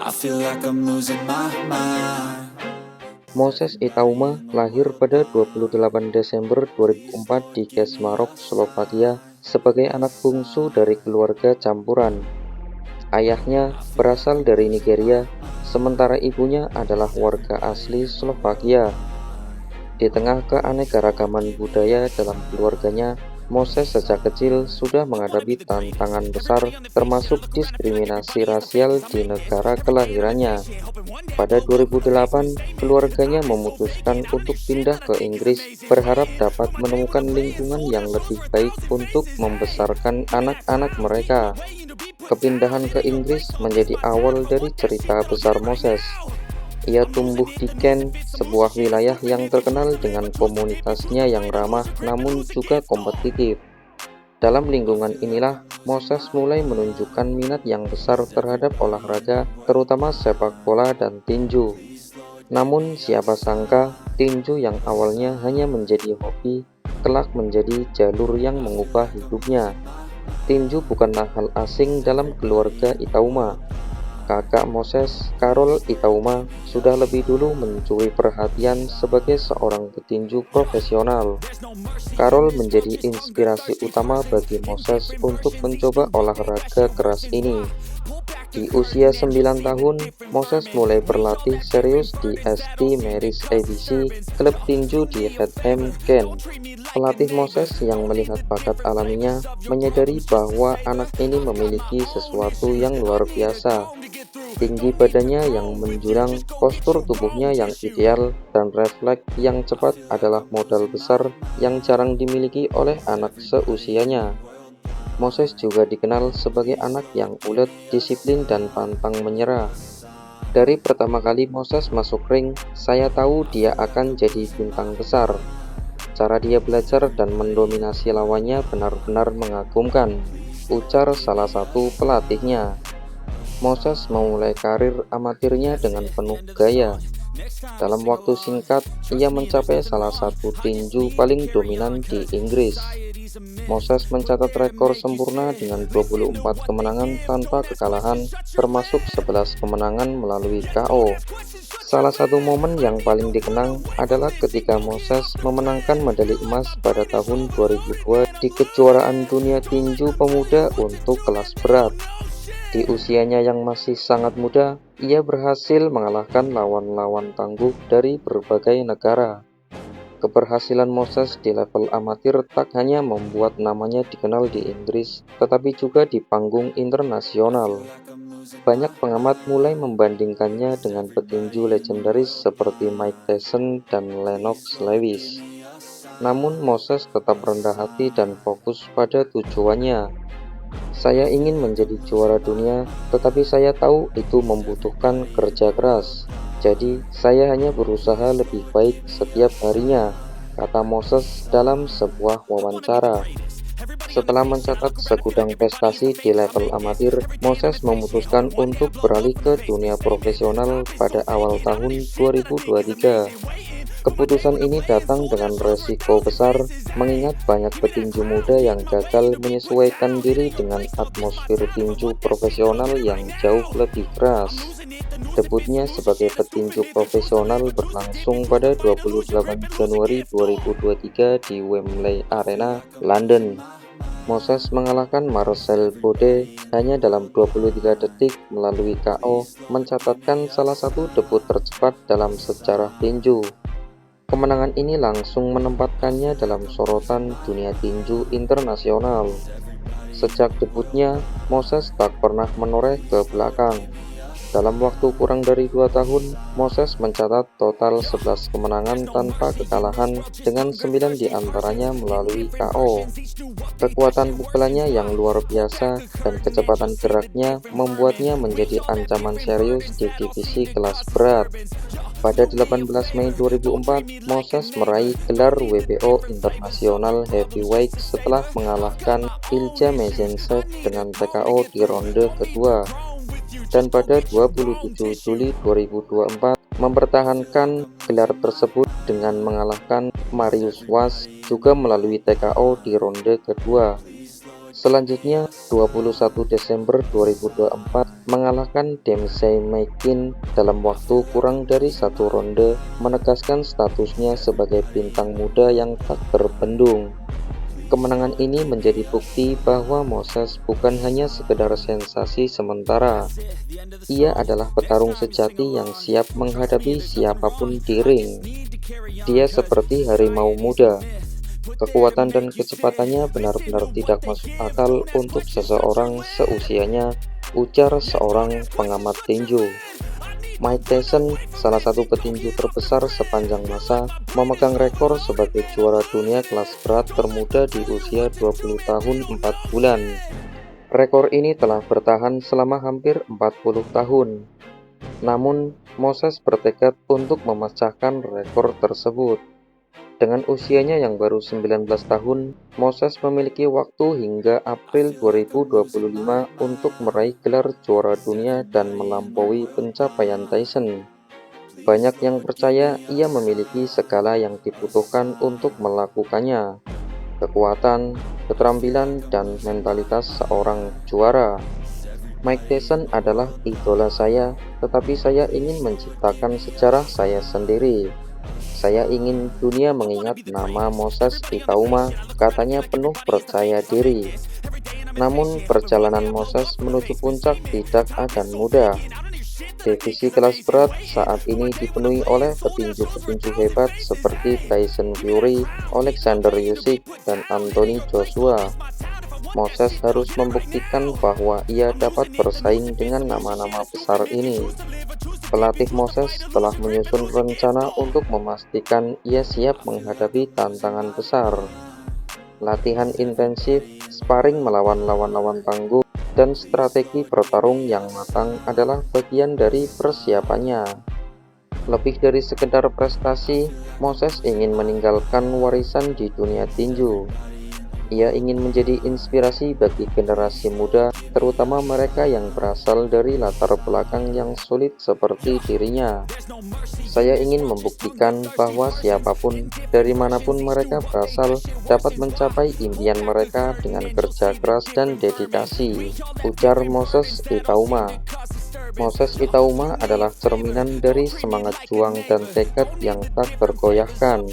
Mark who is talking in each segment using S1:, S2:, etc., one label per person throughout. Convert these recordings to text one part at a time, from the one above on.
S1: I feel like I'm losing my mind.
S2: Moses Itauma lahir pada 28 Desember 2004 di Kežmarok, Slovakia sebagai anak bungsu dari keluarga campuran. Ayahnya berasal dari Nigeria, sementara ibunya adalah warga asli Slovakia. Di tengah keanekaragaman budaya dalam keluarganya, Moses sejak kecil sudah menghadapi tantangan besar termasuk diskriminasi rasial di negara kelahirannya. Pada 2008, keluarganya memutuskan untuk pindah ke Inggris berharap dapat menemukan lingkungan yang lebih baik untuk membesarkan anak-anak mereka. Kepindahan ke Inggris menjadi awal dari cerita besar Moses. Ia tumbuh di Kent, sebuah wilayah yang terkenal dengan komunitasnya yang ramah namun juga kompetitif. Dalam lingkungan inilah, Moses mulai menunjukkan minat yang besar terhadap olahraga, terutama sepak bola dan tinju. Namun siapa sangka, tinju yang awalnya hanya menjadi hobi, kelak menjadi jalur yang mengubah hidupnya. Tinju bukanlah hal asing dalam keluarga Itauma. Kakak Moses, Carol Itauma, sudah lebih dulu mencuri perhatian sebagai seorang petinju profesional. Carol menjadi inspirasi utama bagi Moses untuk mencoba olahraga keras ini. Di usia 9 tahun, Moses mulai berlatih serius di St. Mary's ABC, klub tinju di Chatham, Kent. Pelatih Moses yang melihat bakat alaminya menyadari bahwa anak ini memiliki sesuatu yang luar biasa. Tinggi badannya yang menjulang, postur tubuhnya yang ideal, dan refleks yang cepat adalah modal besar yang jarang dimiliki oleh anak seusianya. Moses juga dikenal sebagai anak yang ulet, disiplin, dan pantang menyerah. Dari pertama kali Moses masuk ring, saya tahu dia akan jadi bintang besar. Cara dia belajar dan mendominasi lawannya benar-benar mengagumkan, ujar salah satu pelatihnya. Moses memulai karir amatirnya dengan penuh gaya. Dalam waktu singkat, ia mencapai salah satu tinju paling dominan di Inggris. Moses mencatat rekor sempurna dengan 24 kemenangan tanpa kekalahan, termasuk 11 kemenangan melalui KO. Salah satu momen yang paling dikenang adalah ketika Moses memenangkan medali emas pada tahun 2002 di kejuaraan dunia tinju pemuda untuk kelas berat. Di usianya yang masih sangat muda, ia berhasil mengalahkan lawan-lawan tangguh dari berbagai negara. Keberhasilan Moses di level amatir tak hanya membuat namanya dikenal di Inggris, tetapi juga di panggung internasional. Banyak pengamat mulai membandingkannya dengan petinju legendaris seperti Mike Tyson dan Lennox Lewis. Namun Moses tetap rendah hati dan fokus pada tujuannya. Saya ingin menjadi juara dunia, tetapi saya tahu itu membutuhkan kerja keras. Jadi, saya hanya berusaha lebih baik setiap harinya, kata Moses dalam sebuah wawancara. Setelah mencatat segudang prestasi di level amatir, Moses memutuskan untuk beralih ke dunia profesional pada awal tahun 2023. Keputusan ini datang dengan resiko besar, mengingat banyak petinju muda yang gagal menyesuaikan diri dengan atmosfer tinju profesional yang jauh lebih keras. Debutnya sebagai petinju profesional berlangsung pada 28 Januari 2023 di Wembley Arena, London. Moses mengalahkan Marcel Bode hanya dalam 23 detik melalui KO, mencatatkan salah satu debut tercepat dalam sejarah tinju. Kemenangan ini langsung menempatkannya dalam sorotan dunia tinju internasional. Sejak debutnya, Moses tak pernah menoleh ke belakang. Dalam waktu kurang dari 2 tahun, Moses mencatat total 11 kemenangan tanpa kekalahan dengan 9 diantaranya melalui KO. Kekuatan pukulannya yang luar biasa dan kecepatan geraknya membuatnya menjadi ancaman serius di divisi kelas berat. Pada 18 Mei 2004, Moses meraih gelar WBO International Heavyweight setelah mengalahkan Ilja Mezensev dengan TKO di ronde kedua. Dan pada 27 Juli 2024 mempertahankan gelar tersebut dengan mengalahkan Mariusz Was juga melalui TKO di ronde kedua. Selanjutnya, 21 Desember 2024 mengalahkan Dempsey McKean dalam waktu kurang dari 1 ronde, menegaskan statusnya sebagai bintang muda yang tak terbendung. Kemenangan ini menjadi bukti bahwa Moses bukan hanya sekedar sensasi sementara. Ia adalah petarung sejati yang siap menghadapi siapapun di ring. Dia seperti harimau muda. Kekuatan dan kecepatannya benar-benar tidak masuk akal untuk seseorang seusianya, ujar seorang pengamat tinju. Mike Tyson, salah satu petinju terbesar sepanjang masa, memegang rekor sebagai juara dunia kelas berat termuda di usia 20 tahun 4 bulan. Rekor ini telah bertahan selama hampir 40 tahun. Namun, Moses bertekad untuk memecahkan rekor tersebut. Dengan usianya yang baru 19 tahun, Moses memiliki waktu hingga April 2025 untuk meraih gelar juara dunia dan melampaui pencapaian Tyson. Banyak yang percaya ia memiliki segala yang dibutuhkan untuk melakukannya: kekuatan, keterampilan, dan mentalitas seorang juara. Mike Tyson adalah idola saya, tetapi saya ingin menciptakan sejarah saya sendiri. Saya ingin dunia mengingat nama Moses Itauma, katanya penuh percaya diri. Namun perjalanan Moses menuju puncak tidak akan mudah. Divisi kelas berat saat ini dipenuhi oleh petinju-petinju hebat seperti Tyson Fury, Alexander Usyk, dan Anthony Joshua. Moses harus membuktikan bahwa ia dapat bersaing dengan nama-nama besar ini. Pelatih Moses telah menyusun rencana untuk memastikan ia siap menghadapi tantangan besar. Latihan intensif, sparring melawan lawan-lawan tangguh, dan strategi bertarung yang matang adalah bagian dari persiapannya. Lebih dari sekedar prestasi, Moses ingin meninggalkan warisan di dunia tinju. Ia ingin menjadi inspirasi bagi generasi muda, terutama mereka yang berasal dari latar belakang yang sulit seperti dirinya. Saya ingin membuktikan bahwa siapapun, dari manapun mereka berasal, dapat mencapai impian mereka dengan kerja keras dan dedikasi, ujar Moses Itauma. Moses Itauma adalah cerminan dari semangat juang dan tekad yang tak tergoyahkan.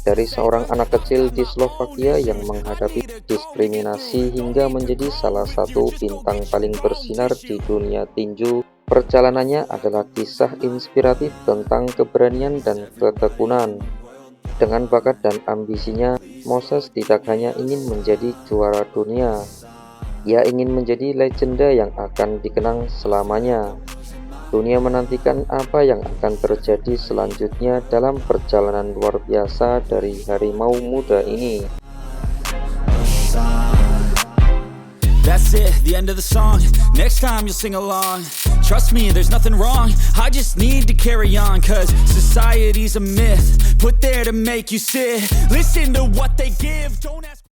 S2: Dari seorang anak kecil di Slovakia yang menghadapi diskriminasi hingga menjadi salah satu bintang paling bersinar di dunia tinju, perjalanannya adalah kisah inspiratif tentang keberanian dan ketekunan. Dengan bakat dan ambisinya, Moses tidak hanya ingin menjadi juara dunia. Ia ingin menjadi legenda yang akan dikenang selamanya. Dunia menantikan apa yang akan terjadi selanjutnya dalam perjalanan luar biasa dari harimau muda ini.
S1: That's it, the end of the song. Next time you'll sing along. Trust me, there's nothing wrong. I just need to carry on, cause society's a myth, put there to make you sit. Listen to what they give, don't ask.